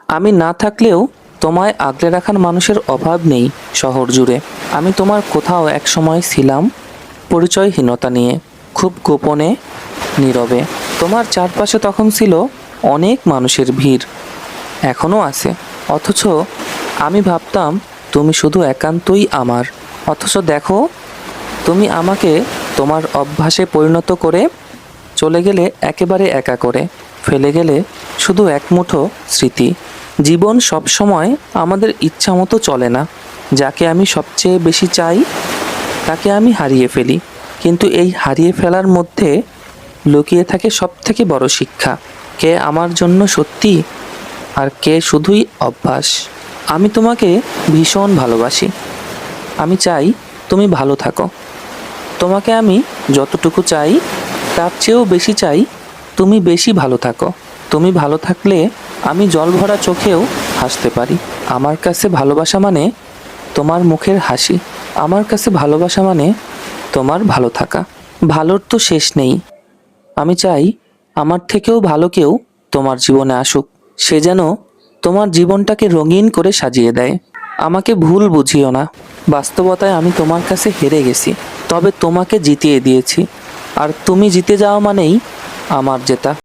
আমি না থাকলেও তোমায় আগলে রাখার মানুষের অভাব নেই শহর জুড়ে। আমি তোমার কোথাও এক সময় ছিলাম পরিচয়হীনতা নিয়ে, খুব গোপনে, নীরবে। তোমার চারপাশে তখন ছিল অনেক মানুষের ভিড়, এখনও আছে। অথচ আমি ভাবতাম তুমি শুধু একান্তই আমার। অথচ দেখো, তুমি আমাকে তোমার অভ্যাসে পরিণত করে চলে গেলে, একেবারে একা করে ফেলে গেলে শুধু এক মুঠো স্মৃতি। জীবন সবসময় আমাদের ইচ্ছা মতো চলে না। যাকে আমি সবচেয়ে বেশি চাই তাকে আমি হারিয়ে ফেলি। কিন্তু এই হারিয়ে ফেলার মধ্যে লুকিয়ে থাকে সবথেকে বড় শিক্ষা, কে আমার জন্য সত্যি আর কে শুধুই অভ্যাস। আমি তোমাকে ভীষণ ভালোবাসি। আমি চাই তুমি ভালো থাকো। তোমাকে আমি যতটুকু চাই তার চেয়েও বেশি চাই তুমি বেশি ভালো থাকো। তুমি ভালো থাকলে আমি জলভরা চোখেও হাসতে পারি। আমার কাছে ভালোবাসা মানে তোমার মুখের হাসি। আমার কাছে ভালোবাসা মানে তোমার ভালো থাকা। ভালোর তো শেষ নেই। আমি চাই আমার থেকেও ভালো কেউ তোমার জীবনে আসুক, সে যেন তোমার জীবনটাকে রঙিন করে সাজিয়ে দেয়। আমাকে ভুল বুঝিও না, বাস্তবতায় আমি তোমার কাছে হেরে গেছি, তবে তোমাকে জিতিয়ে দিয়েছি। আর তুমি জিতে যাওয়া মানেই আমার জেতা।